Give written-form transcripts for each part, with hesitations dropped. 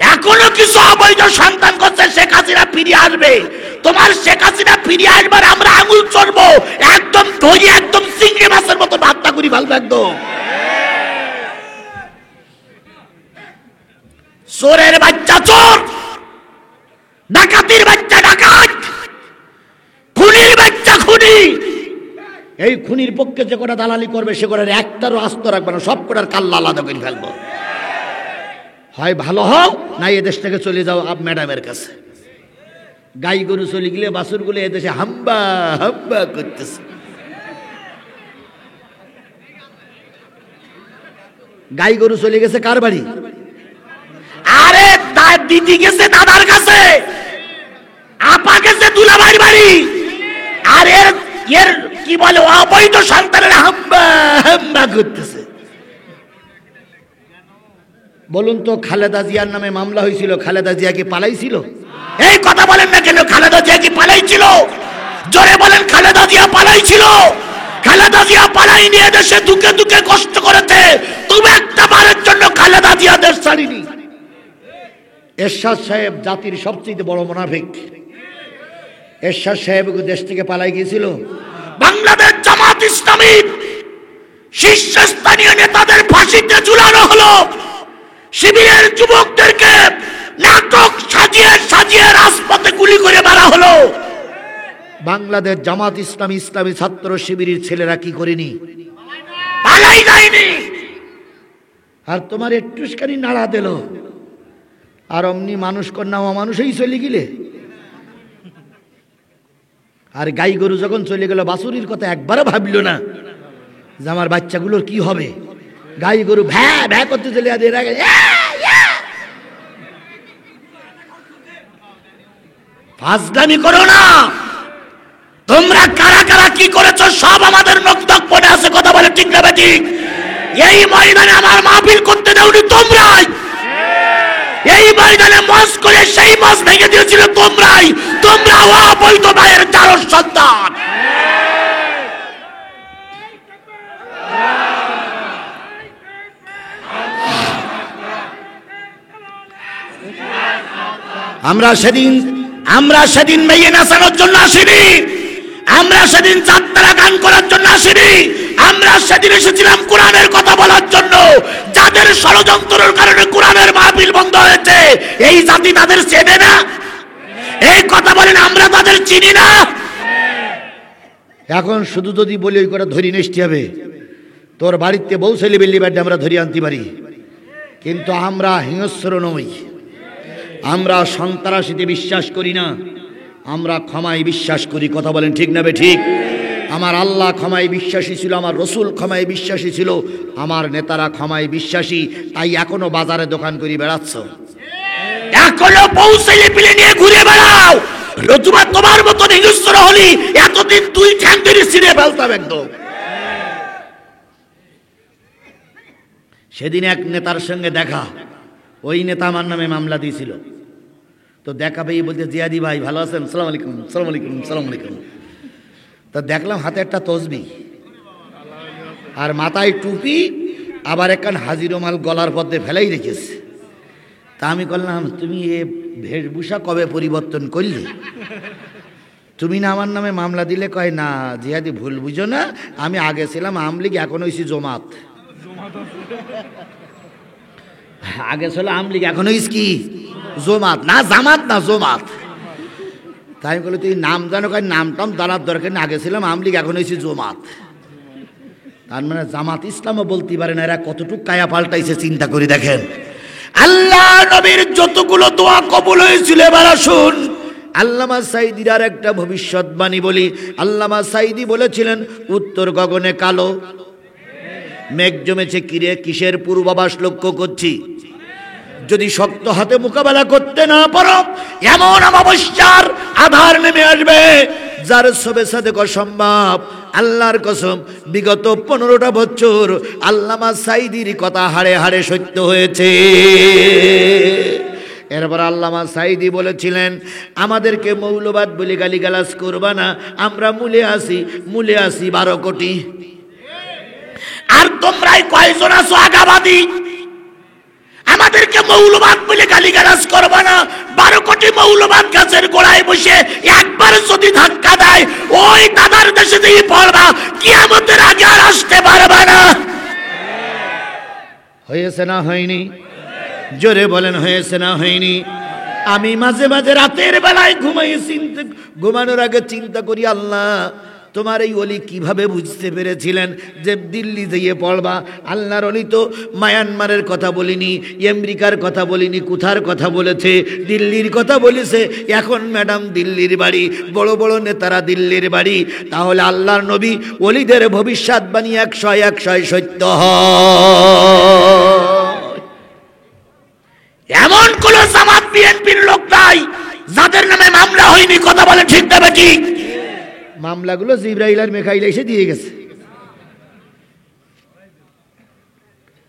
এখনো কিছু অবৈধ সন্তান করছে, শেখ হাসিনা ফিরিয়ে আসবে। তোমার শেখ হাসিনা ফিরিয়ে আসবার আমরা আঙুল চড়বো, একদম ধরি, একদম চিংড়ি মাছের মতো ভাবনা করি ভালো একদম। চোরের বাচ্চা চোর, ডাকাতির বাচ্চা ডাকাত, খুনির বাচ্চা খুনি। এই খুনির পক্ষে যে কটা দালালি করবে সে কটার একটারও আস্ত রাখবে না, সব কটার কাল্লা আলাদা করে ফেলবো। হয় ভালো হও, না এদেশ থেকে চলে যাও আপ ম্যাডামের কাছে। গাই গরু চলে গেলে বাছুর গুলো এদেশে হাম্বা হাম্বা করতেছে। গাই গরু চলে গেছে কার বাড়ি? আরে দিদি গেছে দাদার কাছে, আপা গেছে দুলাভাইয়ের বাড়ি। আর এর কি বলে অবৈধ সন্তানের হাম্বা হাম্বা করতেছে। বলুন তো, খালেদা জিয়ার নামে মামলা হয়েছিল, খালেদা জিয়া কি পালাইছিল? এই কথা বলেন না কেন? খালেদা জিয়া কি পালাইছিল? জোরে বলেন, খালেদা জিয়া পালাইছিল? খালেদা জিয়া পালাই নিয়ে দেশে দুঃখে দুঃখে কষ্ট করেছে, তুমি একটা বারের জন্য খালেদা জিয়া দেশ ছাড়িনি। এরশাদ সাহেব জাতির সবচেয়ে বড় মুনাফিক। এরশাদ সাহেব দেশ থেকে পালাই গিয়েছিল। বাংলাদেশ জামাত ইসলামীর শীর্ষস্থানীয় নেতাদের ফাঁসিতে ঝুলানো হলো, শিবিরের যুবকদেরকে নাটক সাজিয়ে সাজিয়ে রাজপথে গুলি করে মারা হলো। বাংলাদেশ জামাত ইসলামী ইসলামী ছাত্র শিবিরের ছেলেরা কি করেনি? পালাই যায়নি। আর তোমার একটুখানি নাড়া দিল, আর অমনি মানুষ কন্যা মানুষই চলে গেলে। আর গাই গরু যখন চলে গেল, বাছুরির কথা একবারও ভাবল না যে আমার বাচ্চাগুলোর কি হবে। গাই গরু ভ্যা ভ্যা করতে চলে যায়। ফাজলামি করো না। তোমরা কারা কারা কি করেছো সব আমাদের বক্তব্যে আছে, কথা বলে ঠিক না ঠিক? এই ময়দানে আমার মাহফিল করতে দাওনি তোমরাই, এই ময়দানে মঞ্চ করে সেই মঞ্চ ভেঙে দিয়েছিল তোমরাই। তোমরা অবৈধ ভাইয়ের চারণ সন্তান। আমরা সেদিন মেয়ে নাচানোর জন্য আসিনি, আমরা সেদিন যাত্রা গান করার জন্য আসিনি। আমরা সেদিন এসেছিলাম কোরআনের কথা বলার জন্য। যাদের ষড়যন্ত্রের কারণে কোরআনের মাহফিল বন্ধ হয়েছে, এই জাতি তাদের চেনে না? এই কথা বলেন, আমরা তাদের চিনি না। এখন শুধু যদি বলি ওই করে ধরি নিষ্টি হবে, তোর বাড়িতে বউ ছেলে বেল্লি বাড়ি আমরা ধরি আনতে পারি, কিন্তু আমরা হিংস্র নই, আমরা সন্ত্রাসীতে বিশ্বাস করি না, আমরা ক্ষমায় বিশ্বাস করি। কথা বলেন ঠিক না ঠিক? আমার আল্লাহ ক্ষমায় বিশ্বাসী ছিল, আমার রসুল ক্ষমায় বিশ্বাসী ছিল, আমার নেতারা ক্ষমায় বিশ্বাসী, তাই এখনো বাজারে দোকান করে বেড়াচ্ছ, এখনো পৌঁছাইলে পিলে নিয়ে ঘুরে বেড়াও। রতুবা তোমার মতো হিংস্র হলি এতদিন তুই ঠ্যাং ধরে ছিঁড়ে ফেলতাম একদম। সেদিন এক নেতার সঙ্গে দেখা, ওই নেতা আমার নামে মামলা দিয়েছিল। তো দেখা পেয়ে বলতে, জিয়াদি ভাই ভালো আছেন? সালাম আলাইকুম। সালাম আলাইকুম। সালাম আলাইকুম। তা দেখলাম হাতে একটা তসবি আর মাথায় টুপি, আবার একখান হাজির মাল গলার পথে ফেলাই রেখেছে। তা আমি বললাম, তুমি এ বেশভূষা কবে পরিবর্তন করলে? তুমি না আমার নামে মামলা দিলে? কয় না জিয়াদি ভুল বুঝো না, আমি আগে ছিলাম আওয়ামী লীগ, এখন হয়েছি জমাত। আগে ছিল আওয়ামী লীগ, এখন হয়েছি কি জমাত? না জামাত না জমাত। তাই আমি বলি, তুই নাম জানো? কয় নামটাম জানার দরকার নেই, আগে ছিলাম আওয়ামী লীগ, এখন হয়েছি জমাত। তার মানে জামাত ইসলামও বলতে পারে না। এরা কতটুকু কায়া পাল্টাইছে চিন্তা করে দেখেন। আল্লাহ নবীর যতগুলো দোয়া কবুল হয়েছিল, এবার আসুন আল্লামা সাঈদীর আর একটা ভবিষ্যৎবাণী বলি। আল্লামা সাঈদী বলেছিলেন, উত্তর গগনে কালো মেঘ জমেছে, কিরে কিসের পূর্বাভাস লক্ষ্য করছি? যদি শক্ত হাতে মোকাবেলা করতে না পারো, এমন অমাবস্যার আধার নেমে আসবে যার সবে সাথে অসম্ভব। আল্লাহর কসম, বিগত 15টা বছর আল্লামা সাঈদীর কথা হাড়ে হাড়ে সত্য হয়েছে। এরপর আল্লামা সাঈদী বলেছিলেন, আমাদেরকে মৌলবাদ বলে গালিগালাজ করবা না, আমরা মূলে আসি 12 কোটি। আর তোমরাই কয়জন আছো আগাবাদী? আমাদেরকে মৌলবাদ বলে গালিগালাজ করবে না। 12 কোটি মৌলবাদ গাছের গোড়ায় বসে একবার যদি ধাক্কা দেয়, ওই দাদার দেশে দিয়ে পড়বা, কিয়ামতের আগে আর আসতে পারবে না। হয়েছে না হয়নি? জোরে বলেন হয়েছে না হয়নি? আমি মাঝে মাঝে রাতের বেলায় ঘুমানোর আগে চিন্তা করি, আল্লাহ তোমার এই ওলি কিভাবে বুঝতে পেরেছিলেন যে দিল্লি যেয়ে পড়বা? আল্লাহর ওলি তো মায়ানমারের কথা বলিনি, আমেরিকার কথা বলিনি, কোথার কথা বলেছে? দিল্লির কথা বলেছে। এখন ম্যাডাম দিল্লির বাড়ি, বড় বড় নেতারা দিল্লির বাড়ি। তাহলে আল্লাহর নবী ওলিদের ভবিষ্যৎবাণী 100 সত্য হয়। এমন কোন জামাত বিএনপির লোক নাই যাদের নামে মামলা হয়নি। কথা বলে ঠিক দেবে ঠিক? মামলাগুলো জিবরাইল আর মিকাইল এসে দিয়ে গেছে।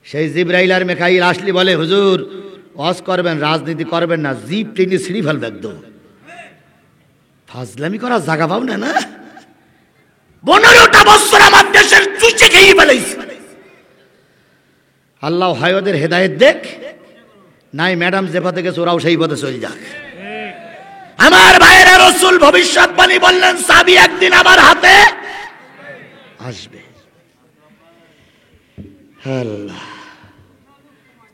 সেই জিবরাইল আর মিকাইল আসলি বলে, হুজুর ওয়াজ করবেন, রাজনীতি করবেন না, জিপ টেনে ছিঁড়ি ফেলবে একদম। ফাজলামি করার জায়গা পাও না। না 15টা বছর আমার দেশের চুষে খেয়ে ফেলাইছে। আল্লাহ হয় ওদের হেদায়েত দেখ, নাই ম্যাডাম যে পথে গেছে ওরাও সেই পথে চলে যাক। আমার ভাইয়েরা, রাসূল ভবিষ্যৎবাণী বললেন, চাবি একদিন আমার হাতে আসবে। আল্লাহ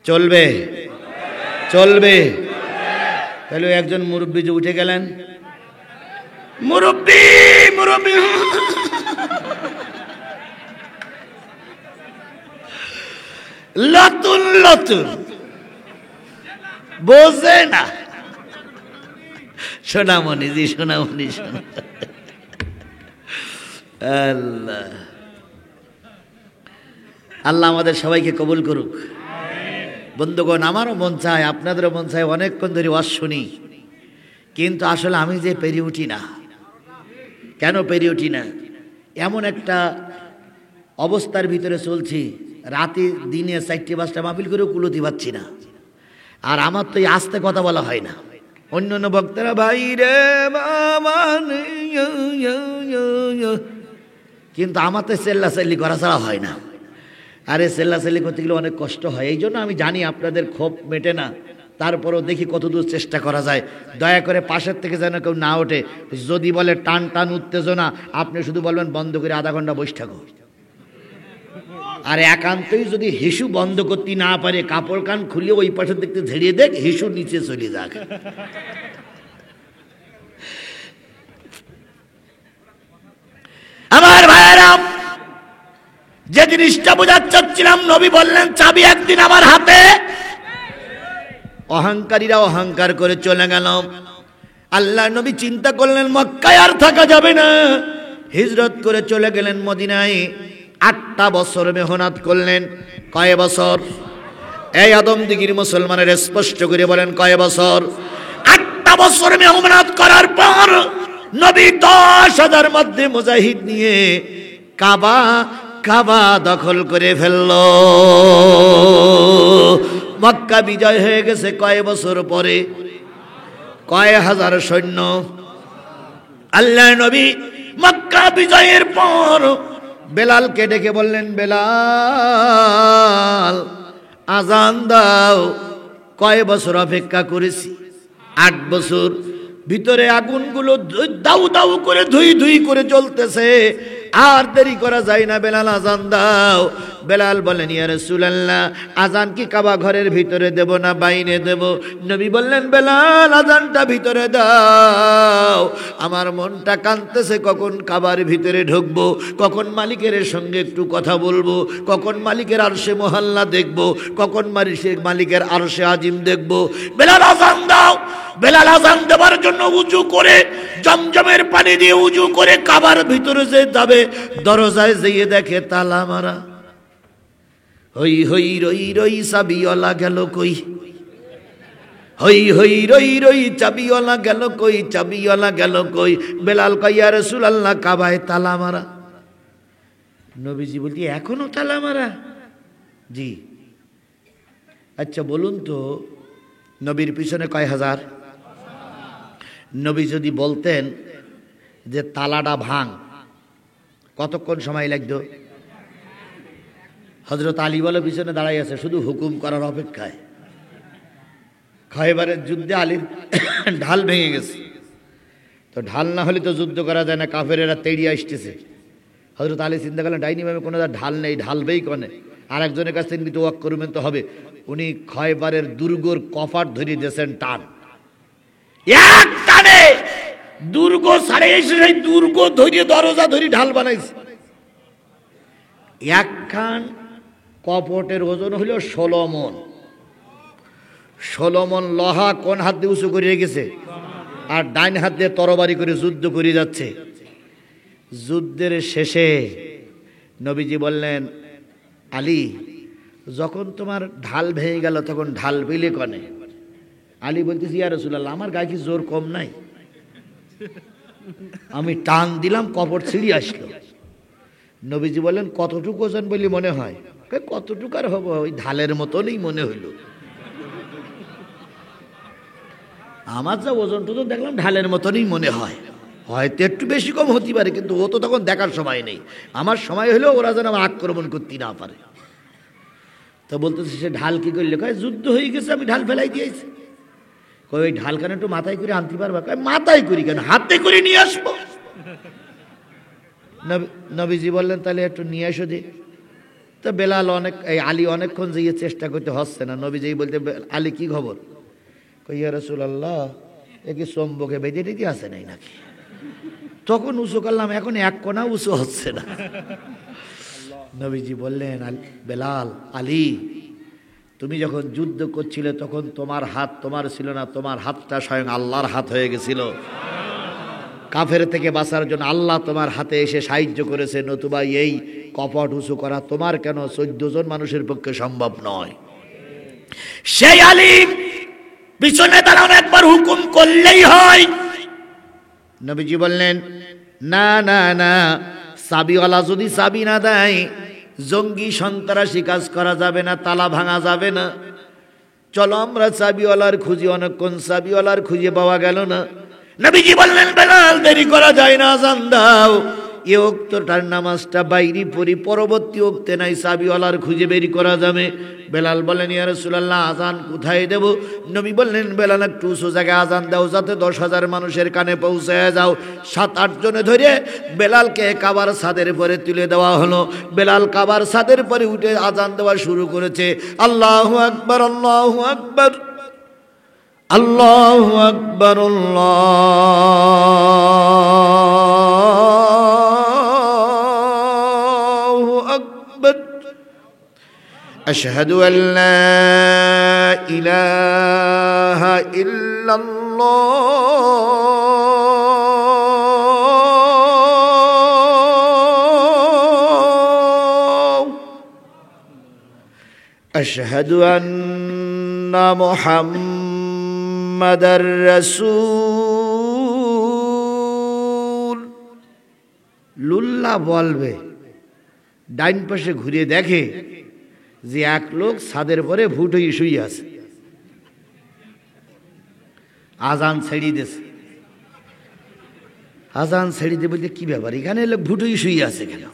চলবে চলবে। তাহলে একজন মুরব্বী যে উঠে গেলেন, মুরব্বী মুরব্বী লতুন লতুন বোঝে না। সোনামণি জি, সোনামণি শোনা। আল্লাহ আল্লাহ আমাদের সবাইকে কবুল করুক। বন্ধুগণ, আমারও মন চায়, আপনাদেরও মন চায় অনেকক্ষণ ধরে ওয়াজ শুনি, কিন্তু আসলে আমি যে পেরে উঠি না। কেন পেরে উঠি না? এমন একটা অবস্থার ভিতরে চলছি, রাতে দিনে 4-5টা মাহফিল করেও কুলতি পাচ্ছি না। আর আমার তো এই আস্তে কথা বলা হয় না। অন্য অন্য বক্তারা ভাই রে বাবা, কিন্তু আমার তো চেল্লাচাল্লি করা ছাড়া হয় না। আরে চেল্লাচাল্লি করতে গেলে অনেক কষ্ট হয়। এই জন্য আমি জানি আপনাদের ক্ষোভ মেটে না, তারপরও দেখি কতদূর চেষ্টা করা যায়। দয়া করে পাশের থেকে যেন কেউ না ওঠে। যদি বলে টান টান উত্তেজনা, আপনি শুধু বলবেন বন্ধ করে আধা ঘন্টা বসে থাকো। আর একান্তই যদি হিসু বন্ধ করতে না পারে, কাপড় কান খুলে ওই পাশের দেখতে ঝেড়িয়ে দেখ, হিসু নিচে চলে যাক। আমার ভাইয়েরা, যে জিনিসটা বোঝাতে চাচ্ছিলাম, নবী বললেন চাবি একদিন আমার হাতে। অহংকারীরা অহংকার করে চলে গেল। আল্লাহ নবী চিন্তা করলেন মক্কায় আর থাকা যাবে না, হিজরত করে চলে গেলেন মদিনায়। 8টা বছর মেহনত করলেন। কয় বছর? এই আদমদিগির মুসলমানের স্পষ্ট করে বলেন কয় বছর? 8টা বছর মেহনত করার পর নবী 10,000 মধ্যে মুজাহিদ নিয়ে কাবা দখল করে ফেলল। মক্কা বিজয় হয়ে গেছে কয় বছর পরে? কয় হাজার সৈন্য। আল্লাহ নবী মক্কা বিজয়ের পর বেলালকে ডেকে বললেন, বেলাল আজান দাও। কয় বছর অপেক্ষা করেছি? 8 বছর। ভিতরে আগুনগুলো দাউ দাউ করে ধুই ধুই করে জ্বলতেছে, আর দেরি করা যায় না, বেলাল আজান দাও। বেলাল বলেন, ইয়া রাসূলুল্লাহ, আজান কি কাবা ঘরের ভিতরে দেব না বাইরে দেব? নবী বললেন, বেলাল আজানটা ভিতরে দাও। আমার মনটা কাঁদতেছে, কখন কাবার ভিতরে ঢুকবো, কখন মালিকের সঙ্গে একটু কথা বলবো, কখন মালিকের আরশে মহল্লা দেখবো, কখন মালিকের আরশে আজিম দেখবো। বেলাল আজান দাও। বেলাল আজান দেওয়ার জন্য উজু করে, জমজমের পানি দিয়ে উজু করে কাবার ভিতরে যে যাবে, দরজায় যেয়ে দেখে তালা মারা। হই হই রই রই চাবিওয়ালা গেল কই? হই হই রই রই চাবিওয়ালা গেল কই? চাবিওয়ালা গেল কই? বেলাল কয়, ইয়া রাসূলুল্লাহ, কাবায় তালা মারা। নবীজি বলছি, এখনো তালা মারা? জি। আচ্ছা বলুন তো, নবীর পিছনে কয় হাজার? নবী যদি বলতেন যে তালাটা ভাঙ, কতক্ষণ সময় লাগতো? হযরত আলী বলে পিছনে দাঁড়াই আছে, শুধু হুকুম করার অপেক্ষায়। খয়বারের যুদ্ধে আলীর ঢাল ভেঙে গেছে। তো ঢাল না হলে তো যুদ্ধ করা যায় না, কাফেরেরা তেড়িয়ে আসতেছে। হযরত আলী চিন্তা করলেন ডাইনি ভাবে কোনো ঢাল নেই, ঢালবেই কনে, আর একজনের কাছ থেকে কিন্তু ওয়াক করবেন তো হবে। উনি খয়বারের দুর্গর কপাট ধরিয়ে দিয়েছেন টান, এক টানে দুর্গ সারে এসে সেই দুর্গ ধরিয়ে দরজা ধরি ঢাল বানাইছে। একখান কপটের ওজন হইল 16 মণ। 16 মণ লোহা কোন হাত দিয়ে উঁচু করে রেখেছে, আর ডাইন হাত দিয়ে তরবারি করে যুদ্ধ করে যাচ্ছে। যুদ্ধের শেষে নবীজি বললেন, আলী যখন তোমার ঢাল ভেঙে গেল তখন ঢাল পেলে কনে? আলী বলতেছি, ইয়া রাসূলুল্লাহ, আমার গায়ে কি জোর কম নাই? আমি টান দিলাম, কপট ছিঁড়ি আসলো। নবীজি বললেন, কতটুকু ওজন বলি মনে হয়? কতটুকু আর হবো, ওই ঢালের মতনই মনে হইল। আমার যা ওজন টোজন দেখলাম ঢালের মতনই মনে হয়, হয়তো একটু বেশি কম হতে পারে, কিন্তু ও তো তখন দেখার সময় নেই। আমার সময় হলেও ওরা যেন আমার আক্রমণ করতে না পারে। তো বলতেছে, সে ঢাল কি করলে? কয় যুদ্ধ হয়ে গেছে, আমি ঢাল ফেলাই দিয়েছি। কই ওই ঢাল কেন একটু মাথায় করে আনতে পারবা? কয় মাথায় করি কেন, হাতে করে নিয়ে আসবো। নবীজি বললেন, তাহলে একটু নিয়ে এসো দি। তো বেলাল আলী অনেকক্ষণ যেয়ে চেষ্টা করতে হচ্ছে না। নবীজি বলতে, আলী কি খবর? কই ইয়া রাসূলুল্লাহ, এ কি চম্বকে বেঁধে টেঁধে আছে নাই নাকি? তখন উঁচু করলাম, এখন এক কোনা উঁচু হচ্ছে না। নবীজি বললেন, বেলাল, আলী, তুমি যখন যুদ্ধ করছিলে তখন তোমার হাত তোমার ছিল না, তোমার হাতটা স্বয়ং আল্লাহর হাত হয়ে গেছিল। কাফের থেকে বাঁচার জন্য আল্লাহ তোমার হাতে এসে সাহায্য করেছে, নতুবা এই কপট উঁচু করা তোমার কেন 14 জন মানুষের পক্ষে সম্ভব নয়। সেই আলী পিছনে দাঁড়ানো একবার হুকুম করলেই হয়। নবীজি বললেন, না না না, চাবিওয়ালা যদি চাবি না দেয়, জঙ্গি সন্ত্রাসী কাজ করা যাবে না, তালা ভাঙা যাবে না। চলো আমরা চাবিওয়ালার খুঁজি। অনেকক্ষণ চাবিওয়ালার খুঁজে পাওয়া গেল না। নবীজি বললেন, বেলাল দেরি করা যায় না, আজান দাও। এ ওক্তটার নামাজটা বাইরে পড়ি, পরবর্তী ওক্তে নাই চাবিওয়ালার খুঁজে বেরি করা যাবে। বেলাল বলেন, ইয়া রাসূলুল্লাহ, আজান কোথায় দেব? নবী বললেন, বেলাল একটু উঁচু জায়গায় আজান দাও, যাতে 10,000 মানুষের কানে পৌঁছে যাও। 7-8 জনে ধরে বেলালকে কাবার ছাদের পরে তুলে দেওয়া হলো। বেলাল কাবার ছাদের পরে উঠে আজান দেওয়া শুরু করেছে। আল্লাহু আকবার, আল্লাহু আকবার, আল্লাহু আকবার, আল্লাহু আকবার, আশহাদু আল্লা ইলাহা ইল্লাল্লাহ, আশহাদু আন্না মুহাম্মাদার রাসূল। লুল্লা বলবে, ডাইন পাশে ঘুরে দেখে যে এক লোক ছাদের পরে ভুট হয়ে শুয়ে আছে। আজান ছেড়ে দিয়েছে। আজান ছেড়ে দিয়ে বলতে, কি ব্যাপার, এখানে লোক ভুট হয়ে শুয়ে আছে কেন?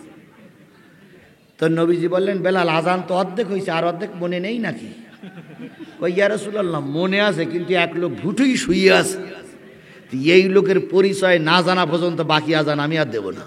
তো নবীজি বললেন, বেলাল, আজান তো অর্ধেক হয়েছে, আর অর্ধেক মনে নেই নাকি? ওই ইয়া রাসূলুল্লাহ, মনে আছে, কিন্তু এক লোক ভুট হয়ে শুয়ে আছে। এই লোকের পরিচয় না জানা পর্যন্ত বাকি আজান আমি আর দেব না।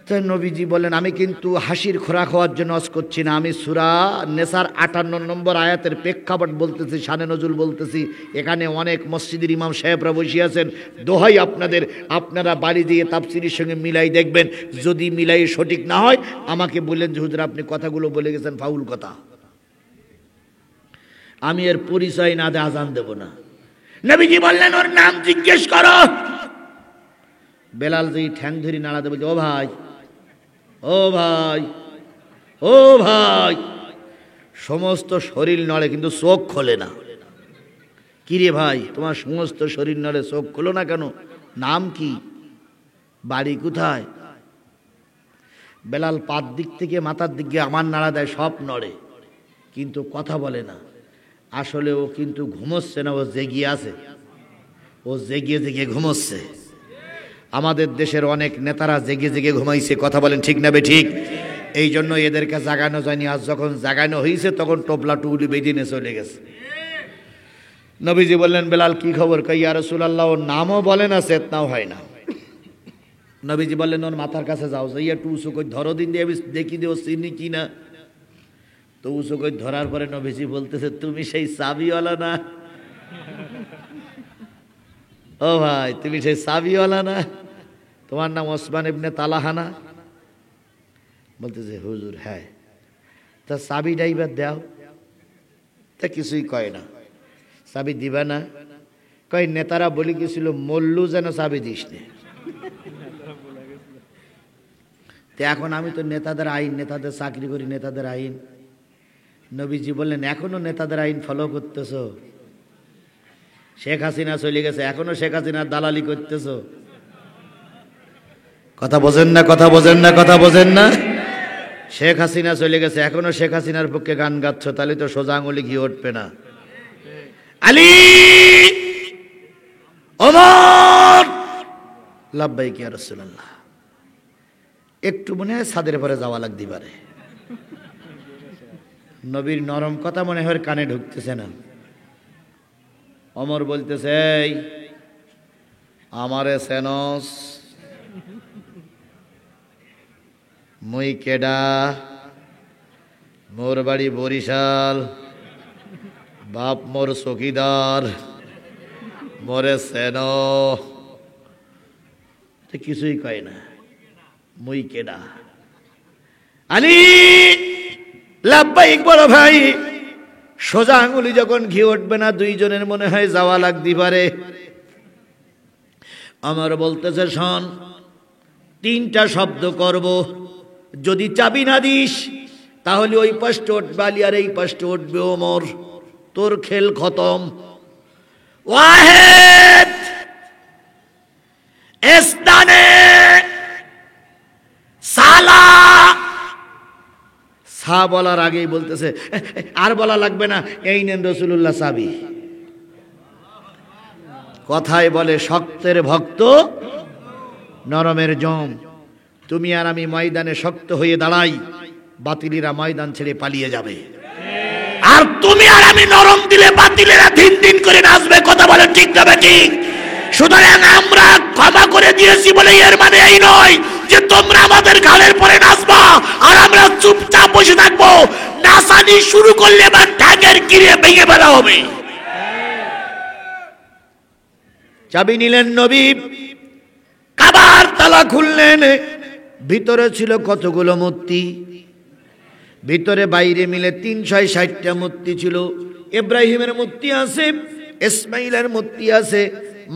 তো নবীজি বলেন, আমি কিন্তু হাসির খোরাক হওয়ার জন্য ওয়াজ করছি না, আমি সূরা নেসার 58 নম্বর আয়াতের প্রেক্ষাপট বলতেছি, শানে নজুল বলতেছি। এখানে অনেক মসজিদের ইমাম সাহেবরা বসে আছেন। দোহাই আপনাদের, আপনারা বাড়ি দিয়ে তাফসীরের সঙ্গে মিলাই দেখবেন। যদি মিলাই সঠিক না হয় আমাকে বললেন যে হুজুর আপনি কথাগুলো বলে গেছেন ফাউল কথা। আমি এর পরিচয় না দিয়ে আজান দেব না। নবীজি বললেন, ওর নাম জিজ্ঞেস করো। বেলাল যেই ঠ্যাং ধরি নাড়া দেবে, ও ভাই, ও ভাই, ও ভাই, সমস্ত শরীর নড়ে কিন্তু চোখ খোলে না। কিরে ভাই, তোমার সমস্ত শরীর নড়ে, চোখ খোলো না কেন? নাম কি, বাড়ি কোথায়? বেলাল পাত দিক থেকে মাথার দিকে আমার নাড়া দেয়, সব নড়ে, কিন্তু কথা বলে না। আসলে ও কিন্তু ঘুমোচ্ছে না, ও জেগে আছে, ও জেগে জেগে ঘুমোচ্ছে। আমাদের দেশের অনেক নেতারা জেগে জেগে ঘুমাইছে, কথা বলেন ঠিক না বে ঠিক? এই জন্য এদেরকে জাগানো যায়নি। আজ যখন জাগানো হয়েছে তখন টোপলা টুকলি বেঁধে নিয়ে চলে গেছে। নবীজি বললেন, বেলাল কি খবর? কই ইয়া রাসূলুল্লাহ, ওর নামও বলে না, চেতনাও হয় না। নবীজি বললেন, ওর মাথার কাছে যাও, যাইয়া একটু উঁচু করে ধরো দিন দিয়ে, আমি দেখি দিও চিনি কি না। তো উঁচু করে ধরার পরে নবীজি বলতেছে, তুমি সেই চাবিওয়ালা না? ও ভাই, তুমি সেই চাবিওয়ালা না? তোমার নাম ওসমান ইবনে তালাহানা? বলতেছে, হুজুর হ্যাঁ। তা চাবি ডাইবার দাও। তা কিছুই কয় না। চাবি দিবা না? কয় নেতারা বলি গেছিল মল্লু যেন চাবি দিস নে। তো এখন আমি তো নেতাদের আইন, নেতাদের চাকরি করি, নেতাদের আইন। নবীজি বললেন, এখনো নেতাদের আইন ফলো করতেছ? শেখ হাসিনা চলে গেছে, এখনো শেখ হাসিনার দালালি করতেছ? কথা বোঝেন না, কথা বোঝেন না, কথা বোঝেন না। শেখ হাসিনা চলে গেছে, এখনো শেখ হাসিনার পক্ষে গান গাচ্ছ, তাহলে তো সোজা আঙুলি ঘি উঠবে না। আলী, ওমর, লাব্বাইক ইয়া রাসূলুল্লাহ। একটু মনে হয় ছাদের পরে যাওয়া লাগতে পারে। নবীর নরম কথা মনে হয় কানে ঢুকতেছে না। ওমর বলতেছে, এই আমারে সেনস? মুই কেডা? মোর বাড়ি বরিশাল, বাপ মোর চকিদার, মোরে সেন? কিছুই কয় না। মুই কেডা? আলী, লাব্বাইক বড় ভাই। সোজা আঙুলি যখন ঘি উঠবে না, দুইজনের মনে হয় যাওয়া লাগতে পারে। আমার বলতেছে, শোন, তিনটা শব্দ করব, যদি চাবি না দিস তাহলে ওই পাশে উঠবে আলী আর এই পাশে উঠবে ওমর, তোর খেল খতম। ওয়াহেদ ইসনানে সালা। সা বলার আগেই বলতেছে, আর বলা লাগবে না, এই নেন রাসূলুল্লাহ চাবি। কথায় বলে, শক্তের ভক্ত নরমের জম। তুমি আর আমি ময়দানে শক্ত হয়ে দাঁড়াই, বাতিলেরা ময়দান ছেড়ে পালিয়ে যাবে। আর তুমি আর আমি নরম দিলে বাতিলেরা দিন দিন করে নাচবে। কথা বলে ঠিক না ঠিক? সুতরাং আমরা ক্ষমা করে দিয়েছি বলে এর মানে এই নয় যে তোমরা আমাদের ঘাড়ের পরে নাচবা আর আমরা চুপচাপ বসে থাকবো। নাচানি শুরু করলে বা ঠ্যাঙের গিরে ভেঙে ফেলা হবে। চাবি নিলেন নবী, কাবার তালা খুললেন। ভিতরে ছিল কতগুলো মূর্তি, ভিতরে বাইরে মিলে 360টা মূর্তি ছিল। ইব্রাহিমের মূর্তি আছে, ইসমাইলের মূর্তি আছে,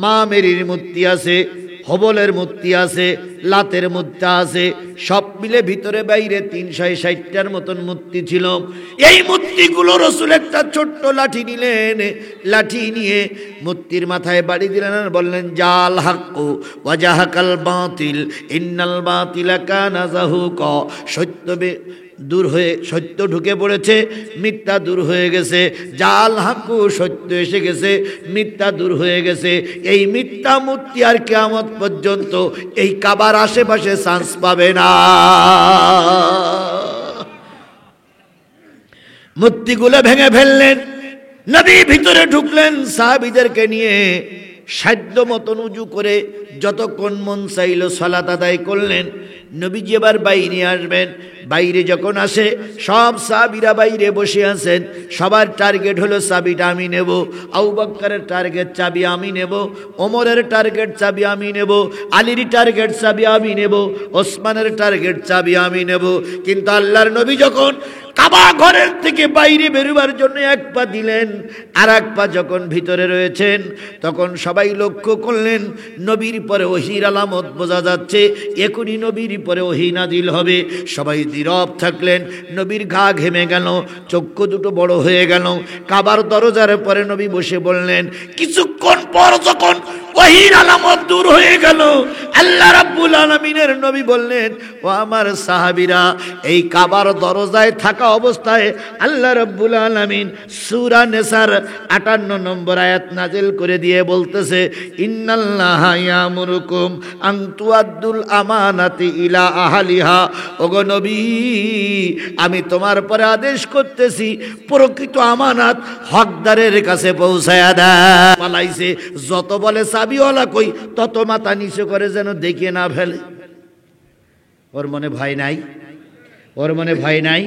মা মেরির মূর্তি আছে, হবলের মূর্তি আছে, লাতের মূর্তি আছে, সব মিলে ভিতরে বাইরে 360টার মতন মূর্তি ছিল। এই মূর্তিগুলো রাসূল একটা ছোট্ট লাঠি নিলেন, লাঠি নিয়ে মূর্তির মাথায় বাড়ি দিলেন আর বললেন, জাল হাক্কু ওয়া জাহাকাল বাতিল ইন্নাল বাতিলা কানা যাহুকা। দূর হয়ে সত্য ঢুকে পড়েছে, মিথ্যা দূর হয়ে গেছে। জাল হাক্কু, সত্য এসে গেছে, মিথ্যা দূর হয়ে গেছে। এই মিথ্যা মূর্তি আর কিয়ামত পর্যন্ত এই কাবার আশেপাশে চান্স পাবে না। মূর্তিগুলো ভেঙে ফেললেন, নবী ভিতরে ঢুকলেন সাহাবীদেরকে নিয়ে। সাধ্য মতন উজু করে যতক্ষণ মন চাইল সালাত আদায় করলেন। নবীজি এবার বাইরে আসবেন। বাইরে যখন আসে, সব সাহাবীরা বাইরে বসে আছেন। সবার টার্গেট হলো চাবিটা আমি নেব। আবু বকরের টার্গেট চাবি আমি নেব, ওমরের টার্গেট চাবি আমি নেব, আলীর টার্গেট চাবি আমি নেব, ওসমানের টার্গেট চাবি আমি নেব। কিন্তু আল্লাহর নবী যখন কাবা ঘরের থেকে বাইরে বেরোবার জন্য এক পা দিলেন, আর এক পা যখন ভিতরে রয়েছেন, তখন সবাই লক্ষ্য করলেন নবীর পরে ওহীর আলামত বোঝা যাচ্ছে, এখনই নবীর পরে ওহী নাজিল হবে। সবাই নীরব থাকলেন। নবীর ঘা ঘেমে গেল, চক্ষু দুটো বড় হয়ে গেল। কাবার দরজার পরে নবী বসে বললেন। কিছুক্ষণ পর যখন ওহীর আলামত দূর হয়ে গেল। আল্লাহ রাব্বুল আলামিনের নবী বললেন, ও আমার সাহাবীরা, এই কাবার দরজায় থাকা অবস্থায় আল্লাহ রাব্বুল আলামিন সূরা নিসার 58 নম্বর আয়াত নাযিল করে দিয়ে বলতেছে, ইন্নাল্লাহা ইয়ামুরুকুম আন তুআদ্দুল আমানাতি ইলা আহলিহা। ওগো নবী, আমি তোমার পরে আদেশ করতেছি প্রকৃত আমানত হকদারের কাছে পৌঁছায়া দাও। পালাইছে, যত বলে চাবিওয়ালা কই তত মাথা নিচু করে যেন দেখে না ফেলে। ওর মনে ভয় নাই, ওর মনে ভয় নাই।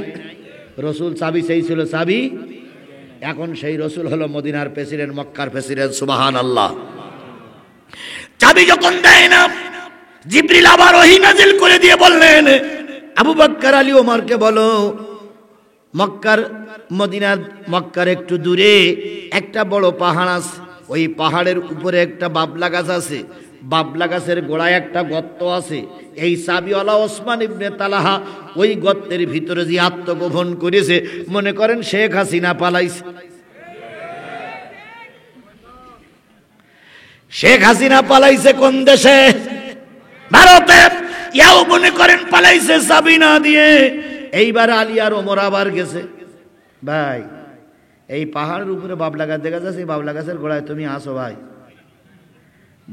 রসুল চাবি চাইছিল, চাবি এখন সেই রসুল হলো মদিনার প্রেসিডেন্ট, মক্কার প্রেসিডেন্ট। সুবহানাল্লাহ। চাবি যখন দেয় না, জিবরিল আবার ওহী নাযিল করে দিয়ে বললেন, আবু বকর আলী ওমরকে বলো, মক্কার একটু দূরে একটা বড় পাহাড় আছে, ওই পাহাড়ের উপরে একটা বাবলা গাছ আছে, বাবলা গাছের গোড়ায় একটা গর্ত আছে। এই চাবিওয়ালা ওসমান ইবনে তালহা ওই গর্তের ভিতরে যে আত্মগোপন করেছে, মনে করেন শেখ হাসিনা পালাইছে। শেখ হাসিনা পালাইছে কোন দেশে? ভারতে। ইয়াও মনে করেন পালাইছে চাবি না দিয়ে। এইবার আলী আর ওমর আবার গেছে, ভাই এই পাহাড়ের উপরে বাবলা গাছ দেখা যাচ্ছে, বাবলা গাছের গোড়ায় তুমি আসো ভাই,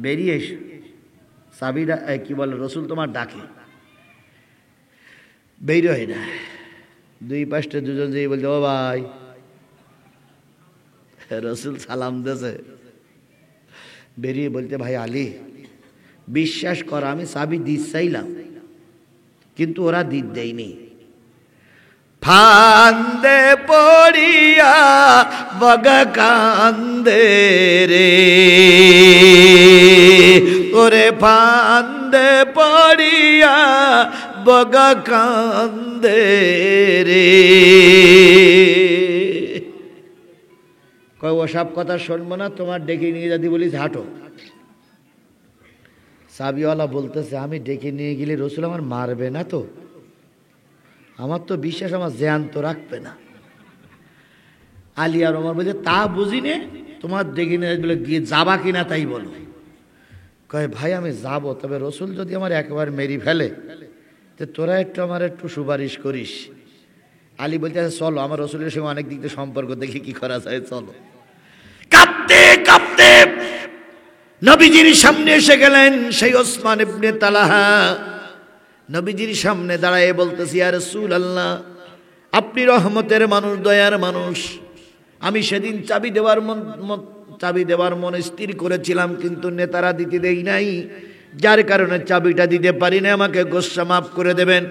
বেরিয়ে এসো, চাবিটা কি বলে রসুল তোমার ডাকে। বের হয় না, দুই পাশে দুজন যেই বলছে, ও ভাই, রসুল সালাম দিয়েছে। বেরিয়ে বলতে, ভাই আলী, বিশ্বাস কর আমি চাবি দিতে চাইলাম কিন্তু ওরা দিত দেয়নি। ফান্দে পড়িয়া বগা কান্দে রে, ওরে ফান্দে পড়িয়া বগা কান্দে রে। কয় ওসব কথা শুনবো না, তোমার ডেকে নিয়ে যদি বলিস হাঁটো। চাবিওয়ালা বলতেছে, আমি ডেকে নিয়ে গেলে রসুল আমার মারবে না তো? আমার তো বিশ্বাস আমার জ্যান্ত রাখবে না। আলী আর ওমর বলছে, তা বুঝি নে, তোমার ডেকে নিয়ে বলে গিয়ে যাবা কিনা তাই বলো। কয় ভাই আমি যাব, তবে রসুল যদি আমার একবার মেরি ফেলে তো তোরা একটু সুপারিশ করিস। আলী বলতে, চলো, আমার রসুলের সঙ্গে অনেক দিক থেকে সম্পর্ক, দেখি কি করা যায়, চলো। কাঁপতে কাঁপতে নবীজির সামনে এসে গেলেন সেই ওসমান ইবনে তালহা। নবীজির সামনে দাঁড়ায় বলতেছি, ইয়া রাসূলুল্লাহ, আপনি রহমতের মানুষ, দয়ার মানুষ। আমি সেদিন চাবি দেওয়ার মন স্থির করেছিলাম, কিন্তু নেতারা দিতে দেই নাই, যার কারণে চাবিটা দিতে পারি না, আমাকে গোসা মাফ করে দেবেন।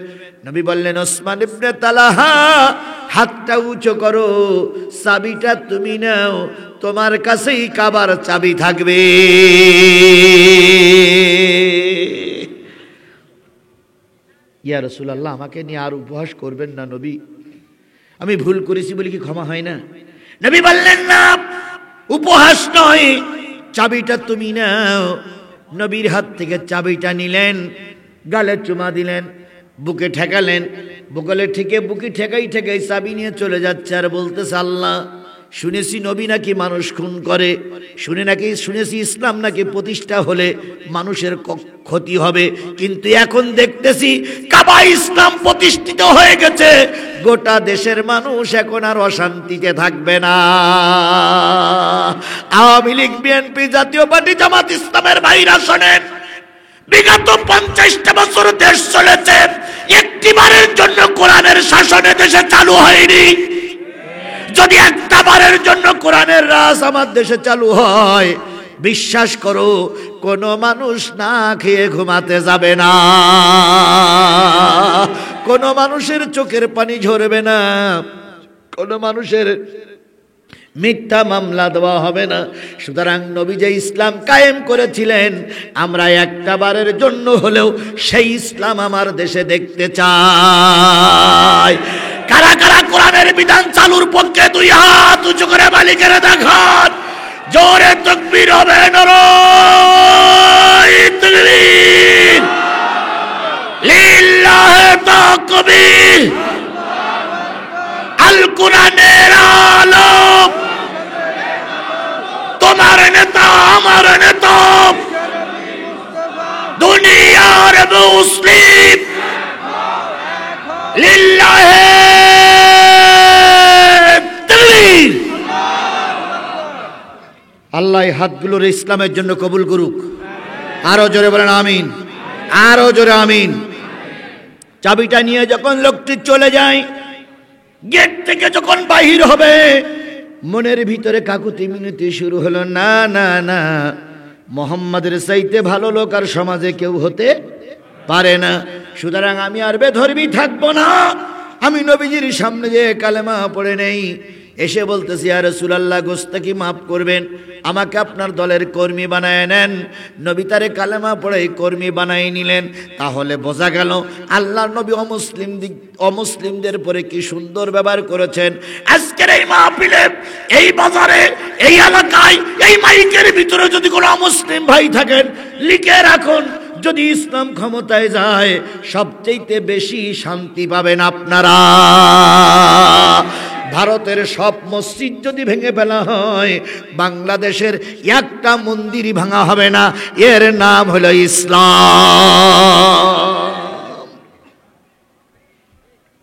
নবী বললেন, ওসমান ইবনে তালহা, হাতটা উঁচু করো, চাবিটা তুমি নাও, তোমার কাছেই কাবার চাবি থাকবে। ইয়া রাসূলুল্লাহ, আমাকে নিয়ে আর উপহাস করবেন না নবী, আমি ভুল করেছি বলে কি ক্ষমা হয় না? নবী বললেন, না, উপহাস নয়, চাবিটা তুমি নাও। নবীর হাত থেকে চাবিটা নিলেন, গালে চুমা দিলেন, বুকে ঠেকালেন, বুকে ঠেকাই চাবি নিয়ে চলে যাচ্ছে আর বলতেছে, আল্লাহ, শুনেছি নবী নাকি মানুষ খুন করে, শুনেছি ইসলাম নাকি প্রতিষ্ঠা হলে মানুষের ক্ষতি হবে, কিন্তু এখন দেখতেছি কাবা ইসলাম প্রতিষ্ঠিত হয়ে গেছে, গোটা দেশের মানুষ এখন আর অশান্তিতে থাকবে না। আওয়ামী লীগ, বিএনপি, জাতীয় পার্টি, জামাত ইসলামের ভাইরা শোনেন, বিগত 50টা বছর দেশ চলেছে, একটিবারের জন্য কোরআনের শাসনে দেশে চালু হয়নি। যদি একটা বারের জন্য কোরআনের রাজ আমার দেশে চালু হয়, বিশ্বাস করো কোন মানুষ না খেয়ে ঘুমাতে যাবে না, কোন মানুষের চোখের পানি ঝরবে না, কোন মানুষের মিথ্যা মামলা দেওয়া হবে না। সুতরাং নবী যে ইসলাম কায়েম করেছিলেন, আমরা একটা বারের জন্য হলেও সেই ইসলাম আমার দেশে দেখতে চাই। কারা কারা কোরআনের বিধান চালুর পক্ষে দুই হাত উঁচু করে মালিকের দেখান, জোরে তাকবীর হবে, নারায়ে তাকবীর, লিল্লাহি তাকবীর। আল কোরআনের আলো, তোমার নেতা আমার নেতা, মুসলিম লিল্লাহি তাকবীর। আল্লাহ এই হাতগুলোর ইসলামের জন্য কবুল করুক। আরো জোরে বলেন আমিন, আরো জোরে আমিন। চাবিটা নিয়ে যখন লোকটি চলে যায়, গেট থেকে যখন বাহির হবে, মনের ভিতরে কাকুতি মিনতি শুরু হলো, না না না, মোহাম্মদের চাইতে ভালো লোক আর সমাজে কেউ হতে পারে না। সুতরাং আমি আর বেধর্মী থাকবো না, আমি নবীজির সামনে যে কালেমা পড়ে নেই। এসে বলতেছি, ইয়া রাসূলুল্লাহ, গোস্তাকি মাফ করবেন, আমাকে আপনার দলের কর্মী বানায় নেন। নবী তারে কালেমা পড়ে কর্মী বানাই নিলেন। তাহলে বোঝা গেল আল্লাহর নবী অমুসলিমদের পরে কি সুন্দর ব্যবহার করেছেন। আজকের এই মাহফিলে, এই বাজারে, এই এলাকায়, এই মাইকের ভিতরে যদি কোনো অমুসলিম ভাই থাকেন, লিখে রাখুন, যদি ইসলাম ক্ষমতায় যায় সবচেয়ে বেশি শান্তি পাবেন আপনারা। ভারতের সব মসজিদ যদি ভেঙে ফেলা হয়, বাংলাদেশের একটা মন্দিরই ভাঙা হবে না। এর নাম হলো ইসলাম।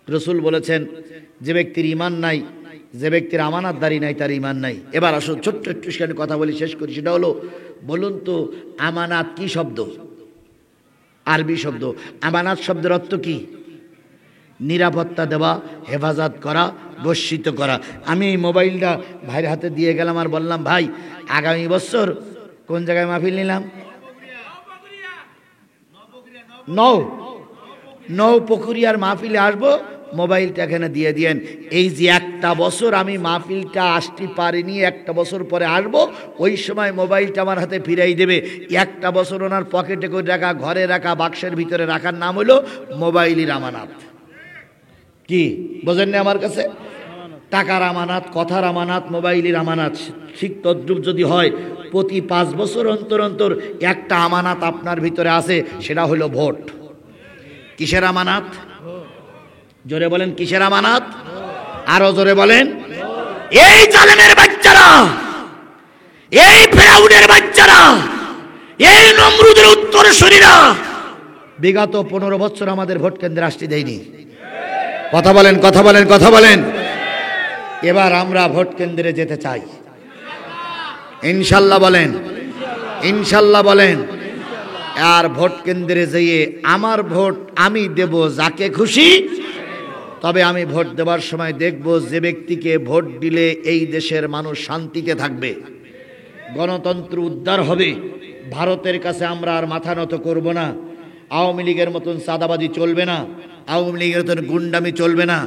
রাসূল বলেছেন, যে ব্যক্তির ঈমান নাই, যে ব্যক্তির আমানতদারি নাই, তার ঈমান নাই। এবার আসুন ছোট্ট একটু কথা বলি, শেষ করি। সেটা হলো, বলুন তো আমানত কি শব্দ? আরবি শব্দ। আমানত শব্দের অর্থ কি? নিরাপত্তা দেওয়া, হেফাজত করা, বর্ষিত করা। আমি এই মোবাইলটা ভাইয়ের হাতে দিয়ে গেলাম আর বললাম, ভাই আগামী বছর কোন জায়গায় মাহফিল নিলাম? নৌপুকুরিয়ার মাহফিলে আসবো, মোবাইলটা এখানে দিয়ে দিয়েন। এই যে একটা বছর আমি মাহফিলটা আসতে পারিনি, একটা বছর পরে আসবো, ওই সময় মোবাইলটা আমার হাতে ফিরাই দেবে। একটা বছর ওনার পকেটে করে রাখা, ঘরে রাখা, বাক্সের ভিতরে রাখার নাম হলো মোবাইলের আমানত। কি বোঝেন না আমার কাছে? টাকার আমানত, কথার আমানত, মোবাইলের আমানত। ঠিক তদ্রুপ যদি হয়, প্রতি 5 বছর অন্তর অন্তর একটা আমানত আপনার ভিতরে আছে, সেটা হলো ভোট। কিসের আমানত? জোরে বলেন, কিসের আমানত? আরো জোরে বলেন। এই জালেমের বাচ্চারা, এই ফেরাউনের বাচ্চারা, এই নমরুদের উত্তরসূরিরা বিগত 15 বছর আমাদের ভোট কেন্দ্রে আসতে দেয়নি। কথা বলেন, কথা বলেন, কথা বলেন। এবার আমরা ভোট কেন্দ্রে যেতে চাই, ইনশাল্লাহ বলেন, ইনশাল্লাহ বলেন। আর ভোট কেন্দ্রে যেয়ে আমার ভোট আমি দেব যাকে খুশি, তবে আমি ভোট দেওয়ার সময় দেখব যে ব্যক্তিকে ভোট দিলে এই দেশের মানুষ শান্তিতে থাকবে, গণতন্ত্র উদ্ধার হবে। ভারতের কাছে আমরা আর মাথা নত করব না। আওয়ামী লীগের মতন চাঁদাবাজি চলবে না, আওয়ামী লীগের মতন গুন্ডামি চলবে না।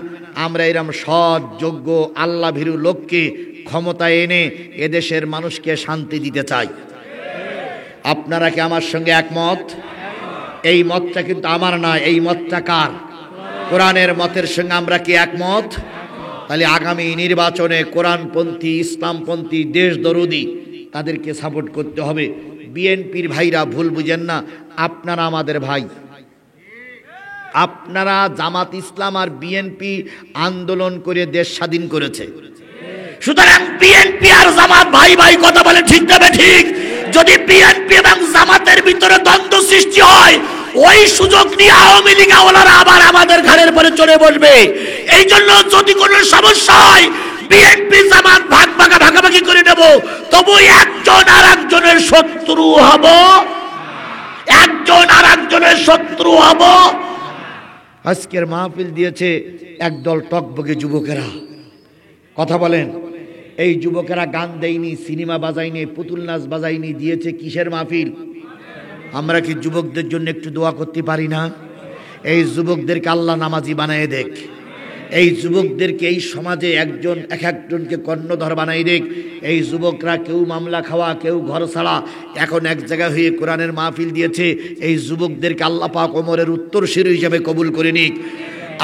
আমরা এরকম সৎ, যোগ্য, আল্লাহ ভীরু লোককে ক্ষমতায় এনে এদেশের মানুষকে শান্তি দিতে চাই। আপনারা কি আমার সঙ্গে একমত? এই মতটা কিন্তু আমার না, এই মতটা কার? কোরআনের মতের সঙ্গে আমরা কি একমত? তাহলে আগামী নির্বাচনে কোরআনপন্থী, ইসলামপন্থী, দেশদরদি তাদেরকে সাপোর্ট করতে হবে। বিএনপির ভাইরা ভুল বুঝেন না, আপনারা আমাদের ভাই। আপনারা জামাত ইসলাম আর বিএনপি আন্দোলন করে দেশ স্বাধীন করেছে। সুতরাং বিএনপি আর জামাত ভাই ভাই, কথা বলে ঠিক তবে ঠিক। যদি বিএনপি এবং জামাতের ভিতরে দ্বন্দ্ব সৃষ্টি হয়, ওই সুযোগ নিয়ে আওয়ামী লীগ আওয়ালারা আবার আমাদের ঘাড়ের পরে চড়ে বসবে। এই জন্য যদি কোনো সমস্যা হয়, বিএনপি জামাত ভাগাভাগি করে নেব, তবু একজন আর একজনের শত্রু হব, একজন আর একজনের শত্রু হব। আজকের মাহফিল দিয়েছে একদল টকবগে যুবকেরা, কথা বলেন। এই যুবকেরা গান দেয়নি, সিনেমা বাজায়নি, পুতুল নাচ বাজায়নি, দিয়েছে কিসের মাহফিল? আমরা কি যুবকদের জন্য একটু দোয়া করতে পারি না? এই যুবকদেরকে আল্লাহ নামাজি বানায় দেখ, এই যুবকদেরকে এই সমাজে একজন এক একজনকে কর্ণধর বানাই দেখ। এই যুবকরা কেউ মামলা খাওয়া, কেউ ঘর ছাড়া, এখন এক জায়গায় হয়ে কোরআনের মাহফিল দিয়েছে। এই যুবকদেরকে আল্লাহ পাক ওমরের উত্তরসূরি হিসেবে কবুল করে নিক।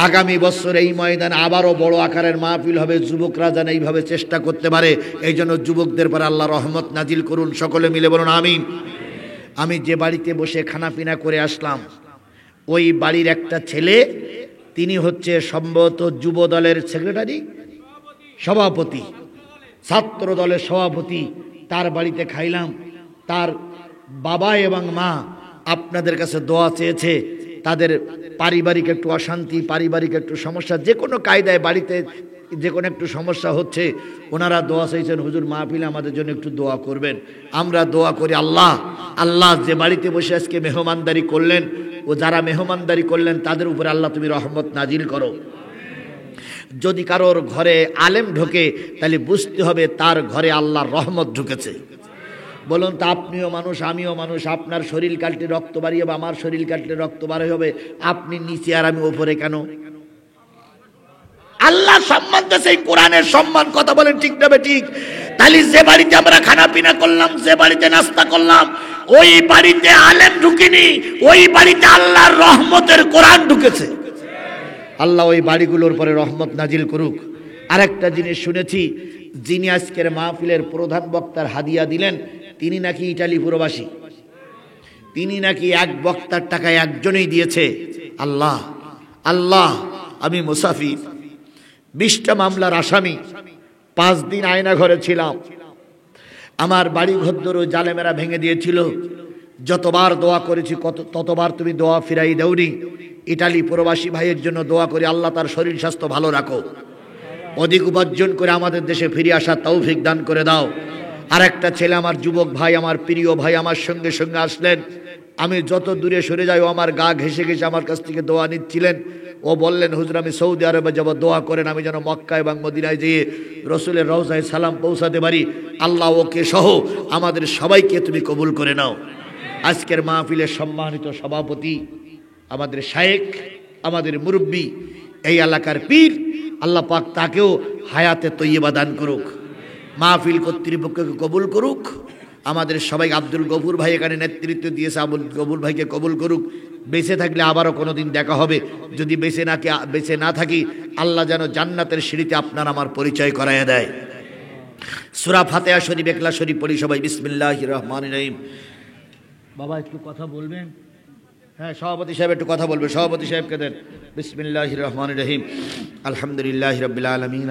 আগামী বছর এই ময়দানে আবারও বড় আকারের মাহফিল হবে, যুবকরা যেন এইভাবে চেষ্টা করতে পারে। এই জন্য যুবকদের পরে আল্লাহ রহমত নাজিল করুন, সকলে মিলে বলুন আমিন। আমি যে বাড়িতে বসে খানাপিনা করে আসলাম, ওই বাড়ির একটা ছেলে, তিনি হচ্ছে সম্ভবত যুব দলের সেক্রেটারি, সভাপতি, ছাত্র দলের সভাপতি। তার বাড়িতে খাইলাম। তার বাবা এবং মা আপনাদের কাছে দোয়া চেয়েছে, তাদের পারিবারিক একটু অশান্তি, পারিবারিক একটু সমস্যা, যে কোনো কায়দায় বাড়িতে যে কোনো একটু সমস্যা হচ্ছে, ওনারা দোয়া চাইছেন হুজুর মাহফিলে আমাদের জন্য একটু দোয়া করবেন। আমরা দোয়া করি, আল্লাহ আল্লাহ যে বাড়িতে বসে আজকে মেহমানদারি করলেন ও যারা মেহমানদারি করলেন তাদের উপরে আল্লাহ তুমি রহমত নাজিল করো। যদি কারোর ঘরে আলেম ঢোকে তাহলে বুঝতে হবে তার ঘরে আল্লাহর রহমত ঢুকেছে। বলুন তো, আপনিও মানুষ আমিও মানুষ, আপনার শরীর কাটলে রক্ত বাড়িয়ে হবে, আমার শরীর কাটলে রক্ত বাড়াই হবে, আপনি নিচে আর আমি উপরে কেন? আল্লাহ সম্মান দিয়েছে, কোরআনের সম্মান, কথা বলেন ঠিক না ঠিক? তাহলে যে বাড়িতে আমরা খানা পিনা করলাম, যে বাড়িতে নাস্তা করলাম, ওই বাড়িতে আলেম ঢুকিনি, ওই বাড়িতে আল্লাহর রহমতের কোরআন ঢুকেছে। আল্লাহ ওই বাড়িগুলোর পরে রহমত নাজিল করুক। আরেকটা জিনিস শুনেছি, যিনি আজকের মাহফিলের প্রধান বক্তার হাদিয়া দিলেন তিনি নাকি ইটালি প্রবাসী, তিনি নাকি এক বক্তার টাকায় একজনেই দিয়েছে। আল্লাহ আল্লাহ, আমি মুসাফির, 20টা মামলার আসামি, 5 দিন আয়না ঘরে ছিলাম, আমার বাড়ি ঘরদোর ওই জালেমেরা ভেঙে দিয়েছিল। যতবার দোয়া করেছি ততবার তুমি দোয়া ফিরাই দেওনি। ইটালি প্রবাসী ভাইয়ের জন্য দোয়া করি, আল্লাহ তার শরীর স্বাস্থ্য ভালো রাখো, অধিক উপার্জন করে আমাদের দেশে ফিরে আসার তৌফিক দান করে দাও। আর একটা ছেলে, আমার যুবক ভাই, আমার প্রিয় ভাই, আমার সঙ্গে সঙ্গে আসলেন। আমি যত দূরে সরে যাই ও আমার গা ঘেঁষে ঘেঁষে আমার কাছ থেকে দোয়া নিচ্ছিলেন। ও বললেন হুজুর আমি সৌদি আরবে যাব, দোয়া করেন আমি যেন মক্কা এবং মদিনায় যেয়ে রসুলের রওজায় সালাম পৌঁছাতে পারি। আল্লাহ ওকে সহ আমাদের সবাইকে তুমি কবুল করে নাও। আজকের মাহফিলের সম্মানিত সভাপতি আমাদের শায়েখ, আমাদের মুরব্বী, এই এলাকার পীর, আল্লাহ পাক তাকেও হায়াতে তৈয়বা দান করুক, মাহফিল কর্তৃপক্ষকে কবুল করুক। আমাদের সবাই, আব্দুল গফুর ভাই এখানে নেতৃত্ব দিয়েছে, আব্দুল গফুর ভাইকে কবুল করুক। বেঁচে থাকলে আবারও কোনো দিন দেখা হবে, যদি বেঁচে না থাকি আল্লাহ যেন জান্নাতের সিঁড়িতে আপনার আমার পরিচয় করাইয়া দেয়। সূরা ফাতিহা শরীফ, ইখলাস শরীফ পড়ি সবাই। বিসমিল্লাহির রহমানির রহিম। বাবা একটু কথা বলবেন? হ্যাঁ, সভাপতি সাহেব একটু কথা বলবে, সভাপতি সাহেবকে দেন। বিসমিল্লাহির রহমানির রহিম। আলহামদুলিল্লাহি রাব্বিল আলামিন।